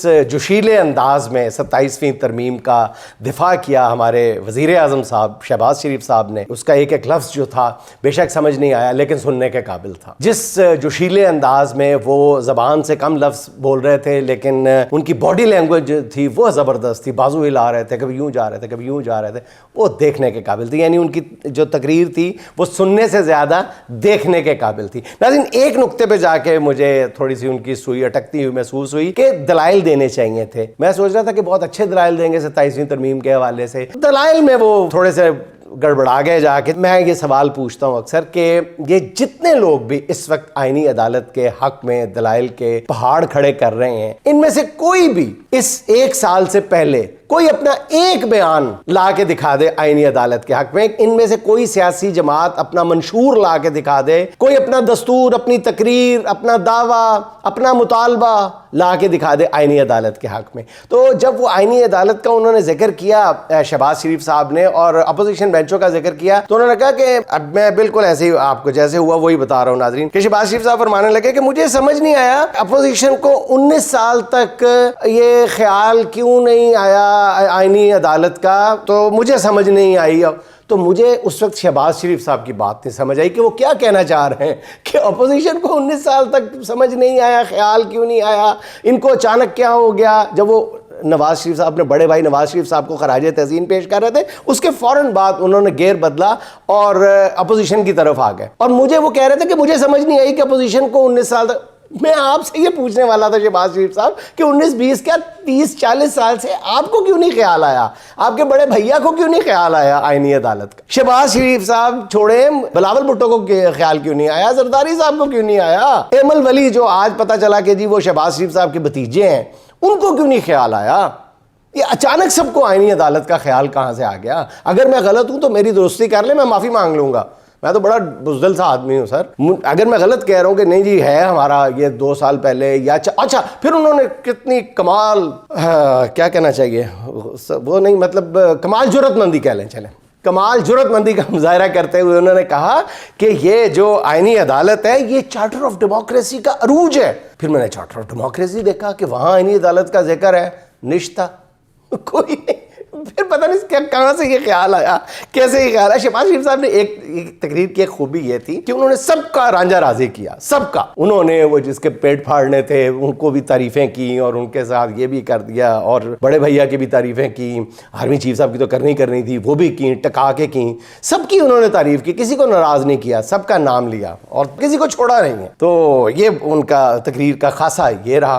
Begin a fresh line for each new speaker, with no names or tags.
جوشیلے انداز میں 27ویں ترمیم کا دفاع کیا ہمارے وزیر اعظم صاحب شہباز شریف صاحب نے، اس کا ایک ایک لفظ جو تھا بے شک سمجھ نہیں آیا لیکن سننے کے قابل تھا. جس جوشیلے انداز میں وہ زبان سے کم لفظ بول رہے تھے لیکن ان کی باڈی لینگویج تھی وہ زبردست تھی، بازو ہلا رہے تھے، کبھی یوں جا رہے تھے کبھی یوں جا رہے تھے، وہ دیکھنے کے قابل تھی. یعنی ان کی جو تقریر تھی وہ سننے سے زیادہ دیکھنے کے قابل تھی. ناظرین، ایک نقطے پہ جا کے مجھے تھوڑی سی ان کی سوئی اٹکتی ہوئی محسوس ہوئی کہ دلائل دینے چاہیے تھے. میں سوچ رہا تھا کہ بہت اچھے دلائل دیں گے 27ویں ترمیم کے حوالے سے، دلائل میں وہ تھوڑے سے گڑبڑا گئے. جا کے میں یہ سوال پوچھتا ہوں اکثر کہ یہ جتنے لوگ بھی اس وقت آئینی عدالت کے حق میں دلائل کے پہاڑ کھڑے کر رہے ہیں، ان میں سے کوئی بھی اس ایک سال سے پہلے کوئی اپنا ایک بیان لا کے دکھا دے آئینی عدالت کے حق میں. ان میں سے کوئی سیاسی جماعت اپنا منشور لا کے دکھا دے، کوئی اپنا دستور، اپنی تقریر، اپنا دعویٰ، اپنا مطالبہ لا کے دکھا دے آئینی عدالت کے حق میں. تو جب وہ آئینی عدالت کا انہوں نے ذکر کیا شہباز شریف صاحب نے اور اپوزیشن بینچوں کا ذکر کیا، تو انہوں نے کہا کہ اب میں بالکل ایسے ہی آپ کو جیسے ہوا وہی بتا رہا ہوں ناظرین، کہ شہباز شریف صاحب فرمانے لگے کہ مجھے سمجھ نہیں آیا اپوزیشن کو 19 سال تک یہ خیال کیوں نہیں آیا آئینی عدالت کا، تو مجھے سمجھ نہیں آئی. تو مجھے اس وقت شہباز شریف صاحب کی بات نہیں سمجھ آئی کہ وہ کیا کہنا چاہ رہے ہیں کہ اپوزیشن کو 19 سال تک سمجھ نہیں آیا، خیال کیوں نہیں آیا، ان کو اچانک کیا ہو گیا. جب وہ نواز شریف صاحب نے بڑے بھائی نواز شریف صاحب کو خراج تحسین پیش کر رہے تھے، اس کے فوراً بعد انہوں نے گیئر بدلا اور اپوزیشن کی طرف آ گئے. اور مجھے وہ کہہ رہے تھے کہ مجھے سمجھ نہیں آئی کہ اپوزیشن کو 19 سال تک. میں آپ سے یہ پوچھنے والا تھا شہباز شریف صاحب کہ 19-20 کیا 30-40 سال سے آپ کو کیوں نہیں خیال آیا، آپ کے بڑے بھیا کو کیوں نہیں خیال آیا آئینی عدالت کا. شہباز شریف صاحب چھوڑے، بلاول بھٹو کو خیال کیوں نہیں آیا، زرداری صاحب کو کیوں نہیں آیا، ایمل ولی جو آج پتہ چلا کہ جی وہ شہباز شریف صاحب کے بھتیجے ہیں، ان کو کیوں نہیں خیال آیا. یہ اچانک سب کو آئینی عدالت کا خیال کہاں سے آ گیا. اگر میں غلط ہوں تو میری درستی کر لیں، میں معافی مانگ لوں گا، میں تو بڑا بزدل سا آدمی ہوں سر. اگر میں غلط کہہ رہا ہوں کہ نہیں جی ہے ہمارا یہ 2 سال پہلے یا اچھا پھر انہوں نے کتنی کمال کیا کہنا چاہیے وہ نہیں مطلب کمال جرأت مندی کہہ لیں، چلیں کمال جرأت مندی کا مظاہرہ کرتے ہوئے انہوں نے کہا کہ یہ جو آئینی عدالت ہے یہ چارٹر آف ڈیموکریسی کا عروج ہے. پھر میں نے چارٹر آف ڈیموکریسی دیکھا کہ وہاں آئینی عدالت کا ذکر ہے، نشتہ کوئی نہیں. پھر پتہ نہیں کہاں سے یہ خیال آیا، کیسے یہ خیال آیا. شہباز شریف صاحب نے ایک تقریر کی ایک خوبی یہ تھی کہ انہوں نے سب کا رانجھا راضی کیا، سب کا. انہوں نے وہ جس کے پیٹ پھاڑنے تھے ان کو بھی تعریفیں کی اور ان کے ساتھ یہ بھی کر دیا، اور بڑے بھیا کی بھی تعریفیں کی، آرمی چیف صاحب کی تو کرنی تھی وہ بھی کی، ٹکا کے کی، سب کی انہوں نے تعریف کی، کسی کو ناراض نہیں کیا، سب کا نام لیا اور کسی کو چھوڑا نہیں ہے. تو یہ ان کا تقریر کا خاصہ یہ رہا.